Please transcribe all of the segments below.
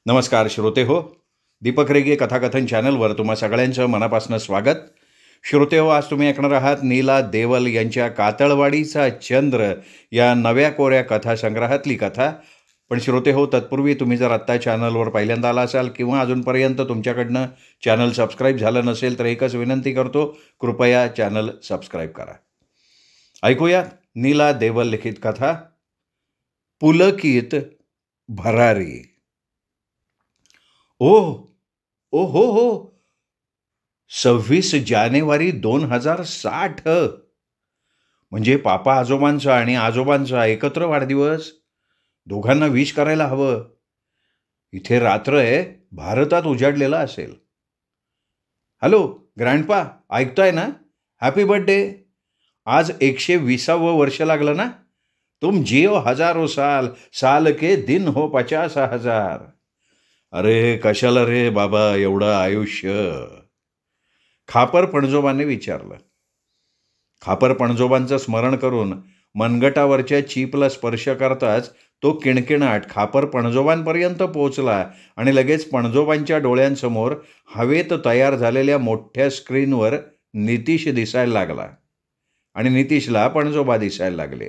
नमस्कार श्रोते हो. दीपक रेगे कथाकथन चॅनलवर तुम्हा सगळ्यांचं मनापासून स्वागत. श्रोते हो, आज तुम्ही ऐकणार आहात नीला देवल यांच्या कातळवाडीचा चंद्र या नव्या कोऱ्या कथासंग्रहातली कथा. पण श्रोते हो, तत्पूर्वी तुम्ही जर आत्ता चॅनलवर पहिल्यांदा आला असाल किंवा अजूनपर्यंत तुमच्याकडनं चॅनल सबस्क्राईब झालं नसेल तर एकच विनंती करतो, कृपया चॅनल सबस्क्राईब करा. ऐकूया नीला देवल लिखित कथा पुलकित भरारी. ओह ओ हो 26 जानेवारी 2060 म्हणजे पापा आजोबांचा आणि आजोबांचा एकत्र वाढदिवस. दोघांना विश करायला हवं. इथे रात्र आहे, भारतात उजाडलेला असेल. हॅलो ग्रँडपा, ऐकताय ना? Happy birthday. आज 120वं वर्ष लागलं ना? तुम जियो हजारो साल, साल के दिन हो 50,000. अरे कशाला रे बाबा एवढं आयुष्य? खापर पणजोबाने विचारलं. खापर पणजोबांचं स्मरण करून मनगटावरच्या चीपला स्पर्श करताच तो किणकिणाट खापर पणजोबांपर्यंत पोचला आणि लगेच पणजोबांच्या डोळ्यांसमोर हवेत तयार झालेल्या मोठ्या स्क्रीनवर नितीश दिसायला लागला आणि नितीशला पणजोबा दिसायला लागले.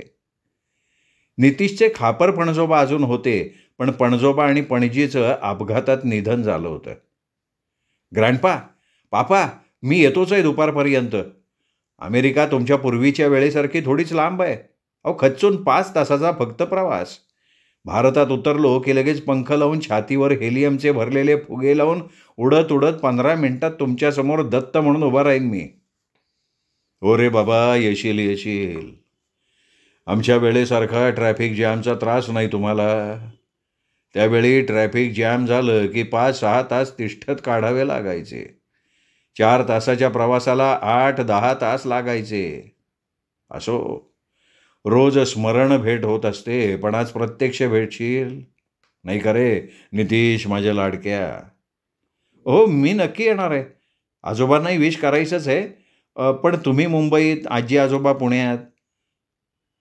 नितीशचे खापर पणजोबा अजून होते, पण पणजोबा आणि पणजीचं अपघातात निधन झालं होतं. ग्रँडपा, पापा, मी येतोच आहे दुपारपर्यंत. अमेरिका तुमच्या पूर्वीच्या वेळेसारखी थोडीच लांब आहे. अहो खच्चून 5 तासाचा फक्त प्रवास. भारतात उतरलो की लगेच पंख लावून छातीवर हेलियमचे भरलेले फुगे लावून उडत उडत 15 मिनिटात तुमच्यासमोर दत्त म्हणून उभा राहीन मी. हो रे बाबा, येशील येशील. आमच्या वेळेसारखा ट्रॅफिक जॅमचा त्रास नाही तुम्हाला. त्यावेळी ट्रॅफिक जॅम झालं की 5-6 तास तिष्ठत काढावे लागायचे. 4 तासाच्या प्रवासाला 8-10 तास लागायचे. असो, रोज स्मरण भेट होत असते, पण आज प्रत्यक्ष भेटशील नाही का रे नितीश माझ्या लाडक्या? हो, मी नक्की येणार आहे. आजोबांनाही विश करायचंच आहे. पण तुम्ही मुंबईत, आजी आजोबा पुण्यात.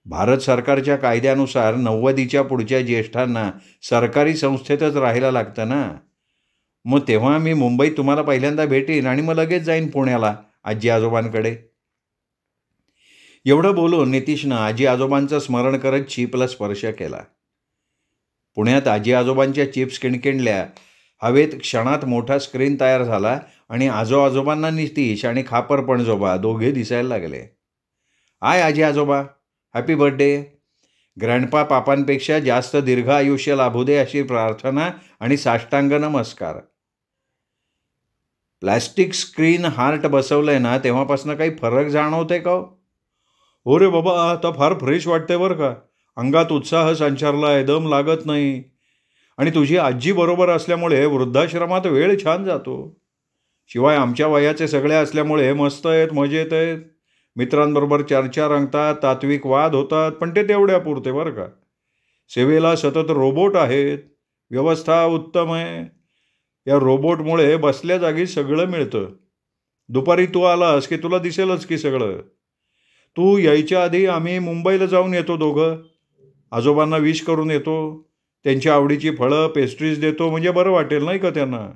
भारत सरकारच्या कायद्यानुसार 90च्या पुढच्या ज्येष्ठांना सरकारी संस्थेतच राहायला लागतं ना. मग तेव्हा मी मुंबईत तुम्हाला पहिल्यांदा भेटीन आणि मग लगेच जाईन पुण्याला आजी आजोबांकडे. एवढं बोलून नितीशनं आजी आजोबांचं स्मरण करत चीपला स्पर्श केला. पुण्यात आजी आजोबांच्या चिप्स किणकिणल्या. हवेत क्षणात मोठा स्क्रीन तयार झाला आणि आजोबांना नितीश आणि खापर पणजोबा दोघे दिसायला लागले. आय आजी आजोबा, हॅपी बर्थडे. ग्रँडपा पापांपेक्षा जास्त दीर्घ आयुष्य लाभू दे अशी प्रार्थना आणि साष्टांग नमस्कार. प्लॅस्टिक स्क्रीन हार्ट बसवलंय ना, तेव्हापासून काही फरक जाणवते का? हो रे बाबा, आता फार फ्रेश वाटते बरं का. अंगात उत्साह संचारलाय, दम लागत नाही. आणि तुझी आजी बरोबर असल्यामुळे वृद्धाश्रमात वेळ छान जातो. शिवाय आमच्या वयाचे सगळे असल्यामुळे मस्त आहेत, मजेत आहेत. मित्रांबरोबर चर्चा रंगतात, तात्विक वाद होतात, पण ते तेवढ्यापुरते बरं का. सेवेला सतत रोबोट आहेत. व्यवस्था उत्तम आहे. या रोबोटमुळे बसल्या जागी सगळं मिळतं. दुपारी तू आलास की तुला दिसेलच की सगळं. तू यायच्या आधी आम्ही मुंबईला जाऊन येतो दोघं. आजोबांना विश करून येतो. त्यांच्या आवडीची फळं, पेस्ट्रीज देतो, म्हणजे बरं वाटेल नाही का त्यांना.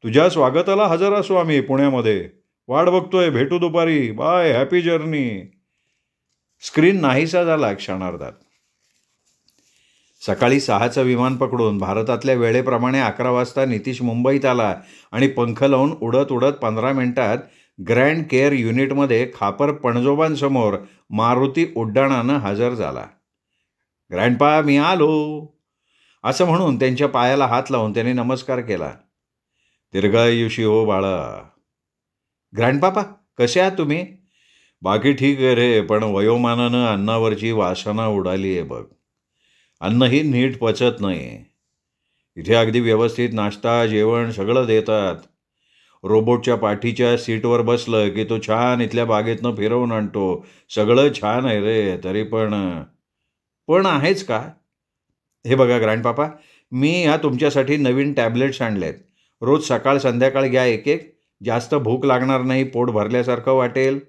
तुझ्या स्वागताला हजर असू आम्ही पुण्यामध्ये. वाट बघतोय, भेटू दुपारी. Bye, happy journey. स्क्रीन नाहीसा झाला क्षणार्धात. सकाळी 6चं विमान पकडून भारतातल्या वेळेप्रमाणे 11 वाजता नितीश मुंबईत आला आणि पंख लावून उडत उडत 15 मिनिटात ग्रँड केअर युनिटमध्ये खापर पणजोबांसमोर मारुती उड्डाणानं हजर झाला. ग्रँडपा, मी आलो असं म्हणून त्यांच्या पायाला हात लावून त्याने नमस्कार केला. दीर्घायुषी हो बाळा. ग्रँडपापा, कसे आहात तुम्ही? बाकी ठीक आहे रे, पण वयोमानानं अन्नावरची वासना उडाली आहे बघ. अन्नही नीट पचत नाही. इथे अगदी व्यवस्थित नाश्ता, जेवण सगळं देतात. रोबोटच्या पाठीच्या सीटवर बसलं की तो छान इथल्या बागेतनं फिरवून आणतो. सगळं छान आहे रे, तरी पण आहेच का? हे बघा ग्रँडपापा, मी तुमच्यासाठी नवीन टॅबलेट्स आणलेत. रोज सकाळ संध्याकाळ घ्या एक. जास्त भूक लागणार नाही, पोट भरल्यासारखं वाटेल,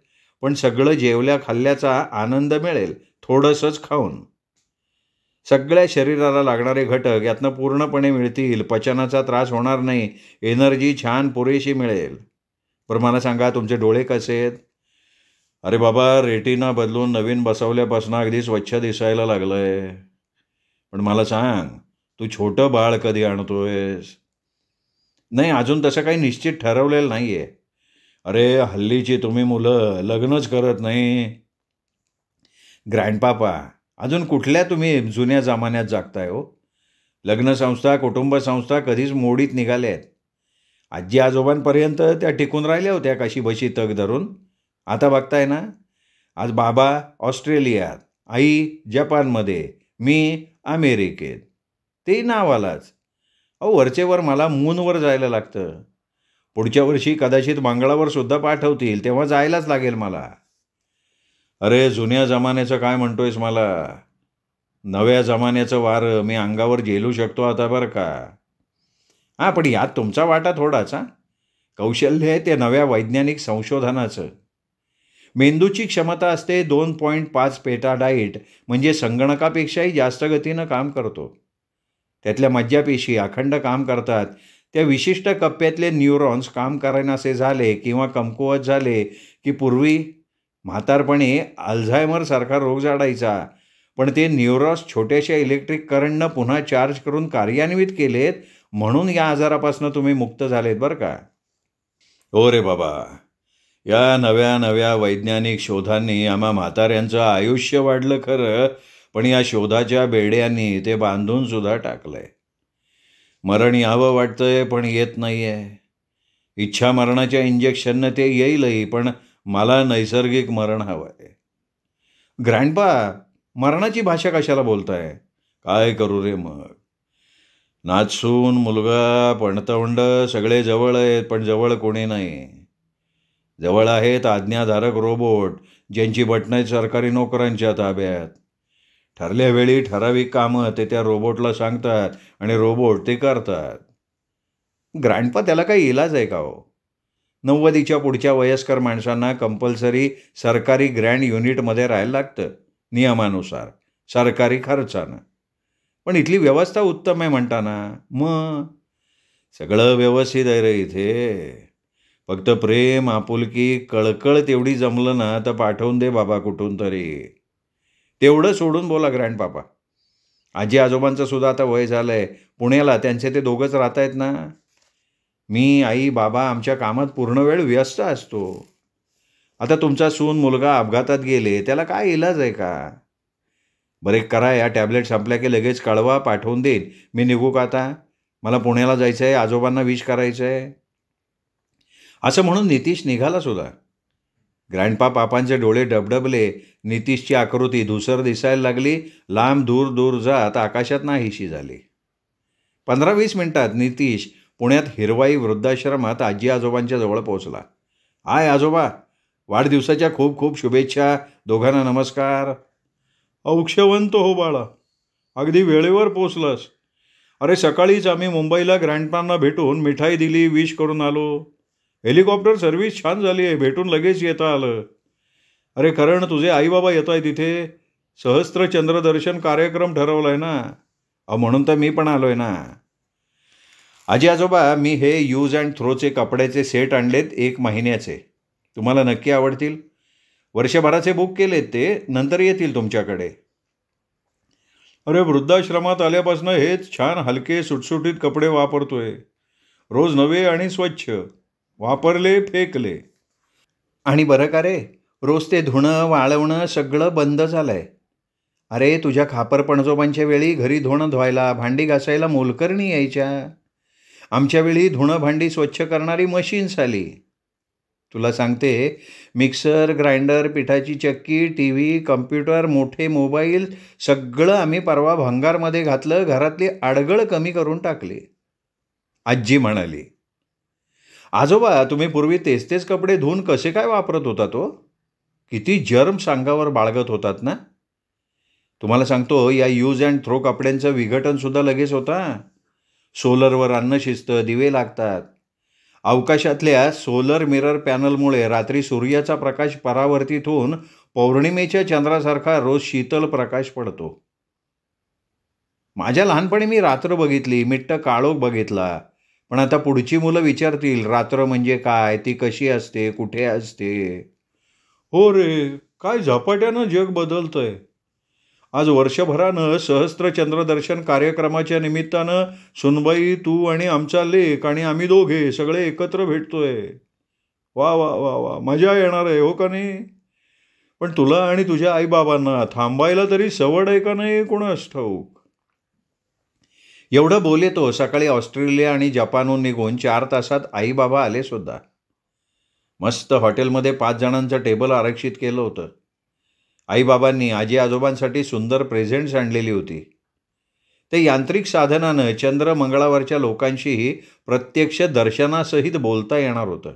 पण सगळं जेवल्या खाल्ल्याचा आनंद मिळेल थोडंसंच खाऊन. सगळ्या शरीराला लागणारे घटक यातनं पूर्णपणे मिळतील, पचनाचा त्रास होणार नाही, एनर्जी छान पुरेशी मिळेल. बरं मला सांगा तुमचे डोळे कसे आहेत? अरे बाबा, रेटिना बदलून नवीन बसवल्यापासून अगदी स्वच्छ दिसायला लागलंय. पण मला सांग, तू छोटं बाळ कधी आणतोयस? नाही, अजून तसं काही निश्चित ठरवलेलं नाहीये. अरे हल्लीची तुम्ही मुलं लग्नच करत नाही. ग्रँडपापा, अजून कुठल्या तुम्ही जुन्या जमान्यात जागताय हो? लग्नसंस्था, कुटुंबसंस्था कधीच मोडीत निघाल्या आहेत. आजी आजोबांपर्यंत त्या टिकून राहिल्या होत्या काशी बशी तग धरून. आता बघताय ना, आज बाबा ऑस्ट्रेलियात, आई जपानमध्ये, मी अमेरिकेत. ते नावालाच. अहो वरचेवर मला मूनवर जायला लागतं. पुढच्या वर्षी कदाचित मंगळावर सुद्धा पाठवतील, तेव्हा जायलाच लागेल मला. अरे जुन्या जमान्याचं काय म्हणतोयस मला? नव्या जमान्याचं वारं मी अंगावर झेलू शकतो आता बरं का. हां, पण यात तुमचा वाटा थोडाच. हां, कौशल्य आहे ते नव्या वैज्ञानिक संशोधनाचं. मेंदूची क्षमता असते 2.5 पेटाडाईट, म्हणजे संगणकापेक्षाही जास्त गतीनं काम करतो. त्यातल्या मज्जापेशी अखंड काम करतात. त्या विशिष्ट कप्प्यातले न्यूरॉन्स काम करेनासे झाले किंवा कमकुवत झाले की पूर्वी म्हातारपणी अल्झायमरसारखा रोग जाडायचा. पण ते न्यूरॉन्स छोट्याशा इलेक्ट्रिक करंटनं पुन्हा चार्ज करून कार्यान्वित केलेत, म्हणून या आजारापासून तुम्ही मुक्त झालेत बरं का. हो रे बाबा, या नव्या नव्या वैज्ञानिक शोधांनी आम्हा म्हाताऱ्यांचं आयुष्य वाढलं खरं, पण या शोधाच्या बेड्यांनी ते बांधून सुद्धा टाकलंय. मरण यावं वाटतंय पण येत नाही आहे. इच्छा मरणाच्या इंजेक्शननं ते येईलही, पण मला नैसर्गिक मरण हवं आहे. ग्रँडपा, मरणाची भाषा कशाला बोलताय? काय करू रे मग? नाचसून, मुलगा, पणतवंड सगळे जवळ आहेत, पण जवळ कोणी नाही. जवळ आहेत आज्ञाधारक रोबोट, ज्यांची बटणं आहेत सरकारी नोकरांच्या ताब्यात. ठरल्या वेळी ठराविक कामं ते त्या रोबोटला सांगतात आणि रोबोट ते करतात. ग्रँडपा, त्याला काही इलाज आहे का हो? 90च्या पुढच्या वयस्कर माणसांना कंपल्सरी सरकारी ग्रँड युनिटमध्ये राहायला लागतं, नियमानुसार, सरकारी खर्चानं. पण इथली व्यवस्था उत्तम आहे म्हणताना. मग सगळं व्यवस्थित आहे रे इथे. फक्त प्रेम, आपुलकी, कळकळ तेवढी जमलं ना तर पाठवून दे बाबा कुठून तरी. तेवढं सोडून बोला ग्रँडपापा. आजी आजोबांचं सुद्धा आता वय झालंय. पुण्याला त्यांचे ते दोघंच राहत आहेत ना. मी, आई, बाबा आमच्या कामात पूर्ण वेळ व्यस्त असतो. आता तुमचा सून मुलगा अपघातात गेले, त्याला काय इलाज आहे का? बरं एक करा, या टॅबलेट संपल्या की लगेच कळवा, पाठवून देईन. मी निघू का आता? मला पुण्याला जायचं आहे, आजोबांना विश करायचं आहे. असं म्हणून नितीश निघाला सुद्धा. ग्रँडपा पापांचे डोळे डबडबले. नितीशची आकृती धुसर दिसायला लागली. लांब दूर दूर जात आकाशात नाहीशी झाली. 15-20 मिनिटात नितीश पुण्यात हिरवाई वृद्धाश्रमात आजी आजोबांच्या जवळ पोहोचला. हाय आजोबा, वाढदिवसाच्या खूप खूप शुभेच्छा. दोघांना नमस्कार. औक्षवंत हो बाळा, अगदी वेळेवर पोचलास. अरे सकाळीच आम्ही मुंबईला ग्रँडपांना भेटून मिठाई दिली, विश करून आलो. हेलिकॉप्टर सर्व्हिस छान झाली आहे, भेटून लगेच येता आलं. अरे कारण तुझे आईबाबा येत आहे तिथे. सहस्त्र चंद्रदर्शन कार्यक्रम ठरवलाय ना. म्हणून तर मी पण आलोय ना. आजी आजोबा, मी हे यूज अँड थ्रोचे कपड्याचे सेट आणलेत 1 महिन्याचे. तुम्हाला नक्की आवडतील. वर्षभराचे बुक केलेत ते, नंतर येतील तुमच्याकडे. अरे वृद्धाश्रमात आल्यापासून हेच छान हलके सुटसुटीत कपडे वापरतोय. रोज नवे आणि स्वच्छ. वापरले फेकले. आणि बरं का रे, रोज ते धुणं वाळवणं सगळं बंद झालंय. अरे तुझ्या खापर पणजोबांच्या वेळी घरी धुणं धुवायला, भांडी घासायला मोलकरणी यायच्या. आमच्या वेळी धुणं भांडी स्वच्छ करणारी मशीन्स आली. तुला सांगते, मिक्सर, ग्राइंडर, पिठाची चक्की, टी व्ही, कम्प्युटर, मोठे मोबाईल सगळं आम्ही परवा भंगारमध्ये घातलं. घरातली अडगळ कमी करून टाकली. आजी म्हणाली. आजोबा, तुम्ही पूर्वी तेच तेच कपडे धुवून कसे काय वापरत होता तो? किती जर्म्स अंगावर बाळगत होतात ना. तुम्हाला सांगतो, या यूज अँड थ्रो कपड्यांचं विघटनसुद्धा लगेच होता. सोलरवर अन्न शिजतं, दिवे लागतात. अवकाशातल्या सोलर मिरर पॅनलमुळे रात्री सूर्याचा प्रकाश परावर्तित होऊन पौर्णिमेच्या चंद्रासारखा रोज शीतल प्रकाश पडतो. माझ्या लहानपणी मी रात्र बघितली, मिट्ट काळोख बघितला. पण आता पुढची मुलं विचारतील, रात्र म्हणजे काय? ती कशी असते? कुठे असते? हो रे, काय झपाट्यानं जग बदलतंय. आज वर्षभरानं सहस्त्र चंद्रदर्शन कार्यक्रमाच्या निमित्तानं सुनबाई, तू आणि आमचा लेक आणि आम्ही दोघे सगळे एकत्र भेटतोय. वा वा वा वा, मजा येणार आहे, हो का नाही? पण तुला आणि तुझ्या आईबाबांना थांबायला तरी सवड आहे का नाही कोणास ठाऊक. एवढं बोले तो सकाळी ऑस्ट्रेलिया आणि जपानहून निघून 4 तासात आईबाबा आले सुद्धा. मस्त हॉटेलमध्ये 5 जणांचं टेबल आरक्षित केलं होतं. आईबाबांनी आजी आजोबांसाठी सुंदर प्रेझेंट्स आणलेली होती. ते यांत्रिक साधनानं चंद्र मंगळावरच्या लोकांशीही प्रत्यक्ष दर्शनासहित बोलता येणार होतं.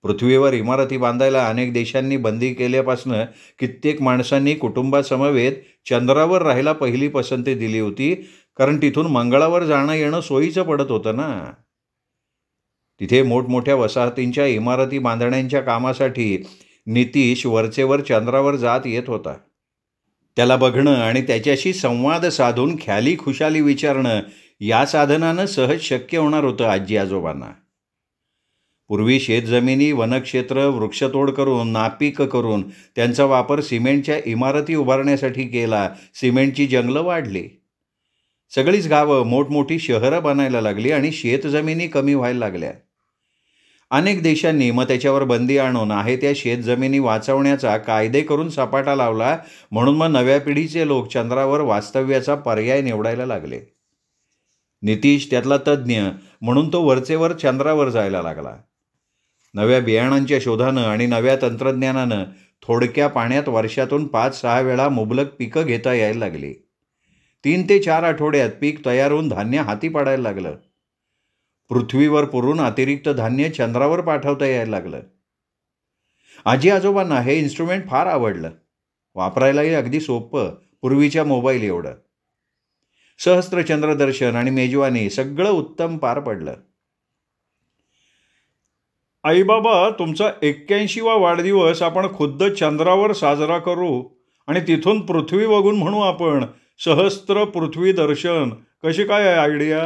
पृथ्वीवर इमारती बांधायला अनेक देशांनी बंदी केल्यापासनं कित्येक माणसांनी कुटुंबासमवेत चंद्रावर राहायला पहिली पसंती दिली होती, कारण तिथून मंगळावर जाणं येणं सोयीचं पडत होतं ना. तिथे मोठमोठ्या वसाहतींच्या इमारती बांधण्याच्या कामासाठी नितीश वरचेवर चंद्रावर जात येत होता. त्याला बघणं आणि त्याच्याशी संवाद साधून ख्याली खुशाली विचारणं या साधनानं सहज शक्य होणार होतं आजी आजोबांना. पूर्वी शेतजमिनी, वनक्षेत्र वृक्षतोड करून, नापीक करून त्यांचा वापर सिमेंटच्या इमारती उभारण्यासाठी केला. सिमेंटची जंगलं वाढली. सगळीच गावं मोठमोठी शहरं बनायला लागली आणि शेतजमिनी कमी व्हायला लागल्या. अनेक देशांनी मग त्याच्यावर बंदी आणून आहे त्या शेतजमिनी वाचवण्याचा कायदे करून सपाटा लावला. म्हणून मग नव्या पिढीचे लोक चंद्रावर वास्तव्याचा पर्याय निवडायला लागले. नितीश त्यातला तज्ज्ञ म्हणून तो वरचेवर चंद्रावर जायला लागला. नव्या बियाणांच्या शोधानं आणि नव्या तंत्रज्ञानानं थोडक्या पाण्यात वर्षातून 5-6 वेळा मुबलक पिकं घेता यायला लागली. 3 ते 4 आठवड्यात पीक तयार होऊन धान्य हाती पाडायला लागलं. पृथ्वीवर पुरून अतिरिक्त धान्य चंद्रावर पाठवता यायला लागलं. आजी आजोबांना हे इन्स्ट्रुमेंट फार आवडलं. वापरायलाही अगदी सोपं, पूर्वीच्या मोबाईल एवढं. सहस्त्र चंद्रदर्शन आणि मेजवानी सगळं उत्तम पार पडलं. आईबाबा, तुमचा 81वा वाढदिवस आपण खुद्द चंद्रावर साजरा करू आणि तिथून पृथ्वी बघून म्हणू आपण सहस्त्र पृथ्वी दर्शन. कशी काय आहे आयडिया?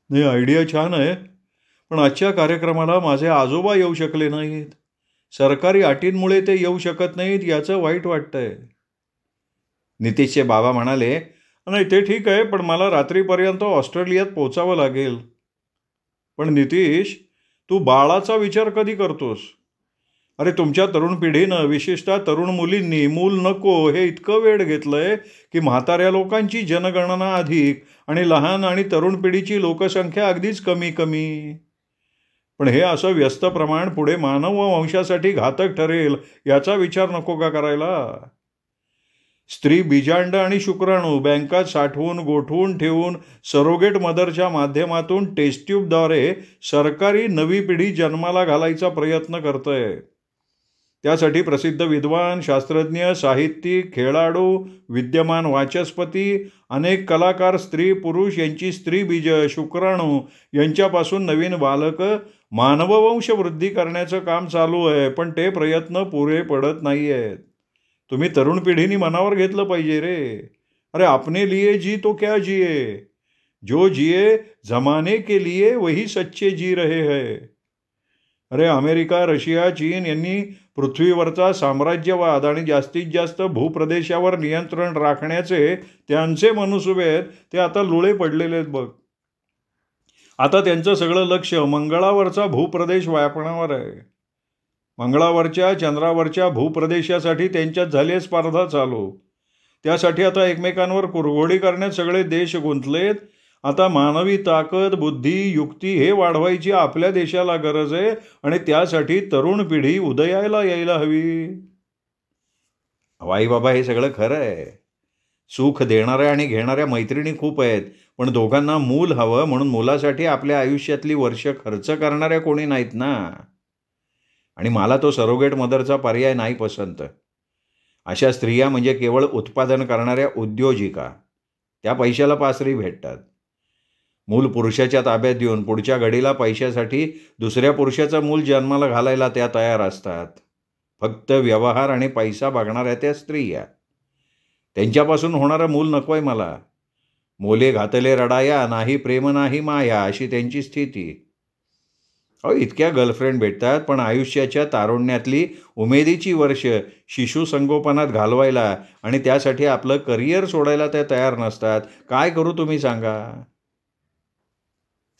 नाही, आयडिया छान आहे, पण आजच्या कार्यक्रमाला माझे आजोबा येऊ शकले नाहीत. सरकारी अटींमुळे ते येऊ शकत नाहीत, याचं वाईट वाटतंय. नितीशचे बाबा म्हणाले, नाही ते ठीक आहे, पण मला रात्रीपर्यंत ऑस्ट्रेलियात पोचावं लागेल. पण नितीश, तू बाळाचा विचार कधी करतोस? अरे तुमच्या तरुण पिढीनं, विशेषतः तरुण मुलींनी मूल नको हे इतकं वेळ घेतलंय की म्हाताऱ्या लोकांची जनगणना अधिक आणि लहान आणि तरुण पिढीची लोकसंख्या अगदीच कमी कमी. पण हे असं व्यस्त प्रमाण पुढे मानव वंशासाठी घातक ठरेल याचा विचार नको का करायला? स्त्री बीजांड आणि शुक्राणू बँकात साठवून गोठवून ठेवून सरोगेट मदरच्या माध्यमातून टेस्ट्यूबद्वारे सरकारी नवी पिढी जन्माला घालायचा प्रयत्न करतंय. त्यासाठी प्रसिद्ध विद्वान, शास्त्रज्ञ, साहित्यिक, खेळाडू, विद्यमान वाचस्पती, अनेक कलाकार, स्त्री पुरुष यांची स्त्री बीज, शुक्राणू यांच्यापासून नवीन बालक, मानववंश वृद्धी करण्याचं काम चालू आहे. पण ते प्रयत्न पुरे पडत नाही आहेत. तुम्ही तरुण पिढीने मनावर घेतलं पाहिजे रे. अरे अपने लिए जी तो क्या जिए, जो जिए जमाने के लिए वही सच्चे जी रहे हैं. अरे अमेरिका, रशिया, चीन यांनी पृथ्वीवरचा साम्राज्यवाद आणि जास्तीत जास्त भूप्रदेशावर नियंत्रण राखण्याचे त्यांचे मनसुबे आहेत, ते आता लुळे पडलेले आहेत बघ. आता त्यांचं सगळं लक्ष मंगळावरचा भूप्रदेश व्यापण्यावर आहे. मंगळावरच्या, चंद्रावरच्या भूप्रदेशासाठी त्यांच्यात झाली स्पर्धा चालू. त्यासाठी आता एकमेकांवर कुरघोडी करण्यात सगळे देश गुंतलेत. आता मानवी ताकद, बुद्धी, युक्ती हे वाढवायची आपल्या देशाला गरज आहे आणि त्यासाठी तरुण पिढी उदयाला यायला हवी. आई बाबा, हे सगळं खरं आहे. सुख देणाऱ्या आणि घेणाऱ्या मैत्रिणी खूप आहेत, पण दोघांना मूल हवं म्हणून मुलासाठी आपल्या आयुष्यातली वर्ष खर्च करणाऱ्या कोणी नाहीत ना. आणि मला तो सरोगेट मदरचा पर्याय नाही पसंत. अशा स्त्रिया म्हणजे केवळ उत्पादन करणाऱ्या उद्योजिका. त्या पैशाला पासरी भेटतात. मूल पुरुषाच्या ताब्यात देऊन पुढच्या घडीला पैशासाठी दुसऱ्या पुरुषाचं मूल जन्माला घालायला त्या तयार असतात. फक्त व्यवहार आणि पैसा बघणाऱ्या त्या स्त्रिया. त्यांच्यापासून होणारं मूल नको आहे मला. मोले घातले रडाया, नाही प्रेम नाही माया, अशी त्यांची स्थिती. अहो, इतक्या गर्लफ्रेंड भेटतात, पण आयुष्याच्या तारुण्यातली उमेदीची वर्ष शिशुसंगोपनात घालवायला आणि त्यासाठी आपलं करिअर सोडायला त्या तयार नसतात. काय करू तुम्ही सांगा?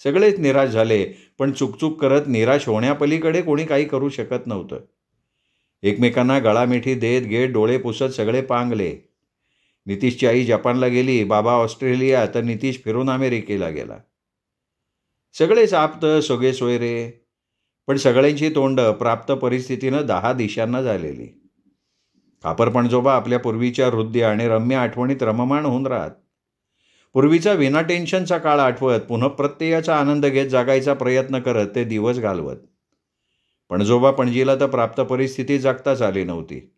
सगळेच निराश झाले, पण चुकचुक करत निराश होण्यापलीकडे कोणी काही करू शकत नव्हतं. एकमेकांना गळामिठी देत घेत डोळे पुसत सगळे पांगले. नितीशची आई जपानला गेली, बाबा ऑस्ट्रेलिया, तर नितीश फिरून अमेरिकेला गेला. सगळेच आप्त सोगे सोयरे, पण सगळ्यांची तोंड प्राप्त परिस्थितीनं 10 दिशांना झालेली. खापरपणजोबा आपल्या पूर्वीच्या हृदय आणि रम्य आठवणीत रममाण होऊन राहत. पूर्वीचा विना टेन्शनचा काळ आठवत पुनःप्रत्ययाचा आनंद घेत जागायचा प्रयत्न करत ते दिवस घालवत. पणजोबा पणजीला तर प्राप्त परिस्थिती जगताच आली नव्हती.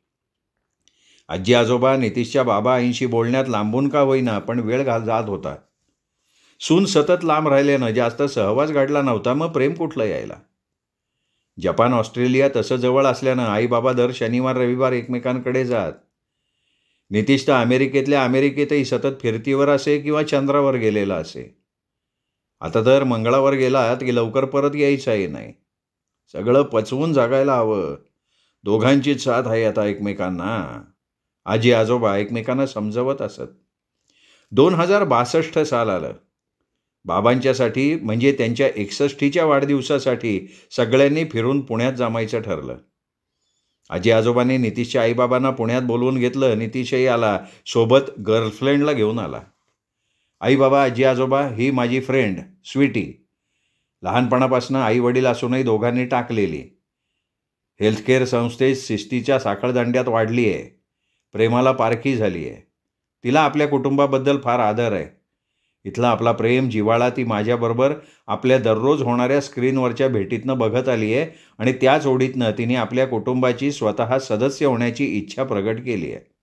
आजी आजोबा नितीशच्या बाबा आईंशी बोलण्यात लांबून का होईना, पण वेळ जात होता. सून सतत लांब राहिल्यानं जास्त सहवास घडला नव्हता, मग प्रेम कुठलं यायला. जपान ऑस्ट्रेलिया तसं जवळ असल्यानं आई बाबा दर शनिवार रविवार एकमेकांकडे जात. नितीश तर अमेरिकेतल्या अमेरिकेतही सतत फिरतीवर असे किंवा चंद्रावर गेलेला असे. आता तर मंगळावर गेलात की लवकर परत यायचंही नाही. सगळं पचवून जगायला हवं. दोघांचीच साथ आहे आता एकमेकांना. आजी आजोबा एकमेकांना समजवत असत. 2062 साल आलं. बाबांच्यासाठी म्हणजे त्यांच्या 61च्या वाढदिवसासाठी सगळ्यांनी फिरून पुण्यात जमायचं ठरलं. आजी आजोबांनी नितीशच्या आईबाबांना पुण्यात बोलवून घेतलं. नितीशही आला, सोबत गर्लफ्रेंडला घेऊन आला. आई बाबा, आजी आजोबा, ही माझी फ्रेंड स्वीटी. लहानपणापासून आई वडील असूनही दोघांनी टाकलेली. हेल्थकेअर संस्थेत शिस्तीच्या साखळदंड्यात वाढली आहे. प्रेमाला पारखी झाली आहे. तिला आपल्या कुटुंबाबद्दल फार आदर आहे. इथला आपला प्रेम जिव्हाळा ती माझ्याबरोबर आपल्या दररोज होणाऱ्या स्क्रीनवरच्या भेटीतनं बघत आली आहे आणि त्याच ओढीतनं तिने आपल्या कुटुंबाची स्वतः सदस्य होण्याची इच्छा प्रगट केली आहे.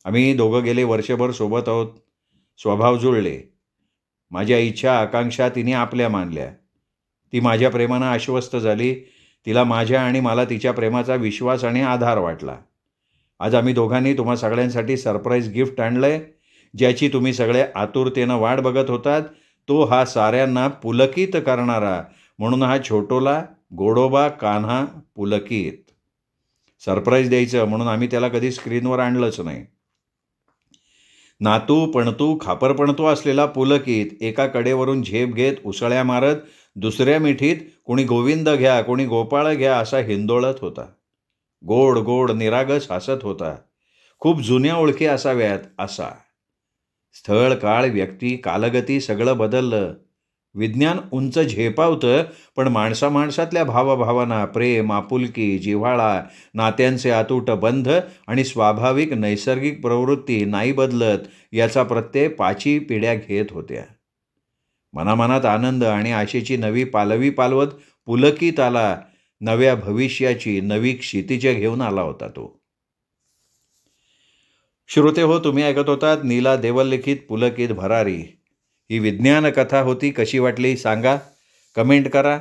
आम्ही दोघं गेले वर्षभर सोबत आहोत. स्वभाव जुळले. माझ्या इच्छा आकांक्षा तिने आपल्या मानल्या. ती माझ्या प्रेमानं आश्वस्त झाली. तिला माझ्या आणि मला तिच्या प्रेमाचा विश्वास आणि आधार वाटला. आज आम्ही दोघांनी तुम्हा सगळ्यांसाठी सरप्राईज गिफ्ट आणलंय, ज्याची तुम्ही सगळे आतुरतेनं वाट बघत होतात. तो हा साऱ्यांना पुलकित करणारा, म्हणून हा छोटोला गोडोबा कान्हा पुलकित. सरप्राईज द्यायचं म्हणून आम्ही त्याला कधी स्क्रीनवर आणलंच नाही. नातू पणतू खापरपणतू असलेला पुलकित एका कडेवरून झेप घेत उसळ्या मारत दुसऱ्या मिठीत कोणी गोविंद घ्या कोणी गोपाळ घ्या असा हिंदोळत होता. गोड गोड निरागस हसत होता. खूप जुन्या ओळखी असाव्यात असा. स्थळ काळ व्यक्ती कालगती सगळं बदललं. विज्ञान उंच झेपावतं, पण माणसामाणसातल्या भावभावना, प्रेम, आपुलकी, जिव्हाळा, नात्यांचे अतूट बंध आणि स्वाभाविक नैसर्गिक प्रवृत्ती नाही बदलत, याचा प्रत्यय 5 पिढ्या घेत होत्या. मनामनात आनंद आणि आशेची नवी पालवी पालवत पुलकित आला. नव्या भविष्याची नवी क्षितिजे घेऊन आला होता तो. श्रोते हो, तुम्ही ऐकत होतात नीला देवल लिखित पुलकित भरारी. ही विज्ञान कथा होती. कशी वाटली सांगा, कमेंट करा.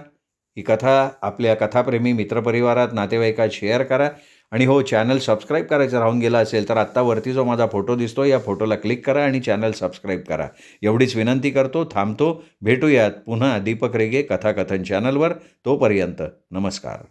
ही कथा आपल्या कथाप्रेमी मित्रपरिवारात नातेवाईकात शेअर करा. आणि हो, चॅनल सबस्क्राईब करायचं राहून गेलं असेल तर आत्ता वरती जो माझा फोटो दिसतो या फोटोला क्लिक करा आणि चॅनल सबस्क्राईब करा. एवढीच विनंती करतो. थांबतो. भेटूयात पुन्हा दीपक रेगे कथाकथन चॅनलवर. तोपर्यंत नमस्कार.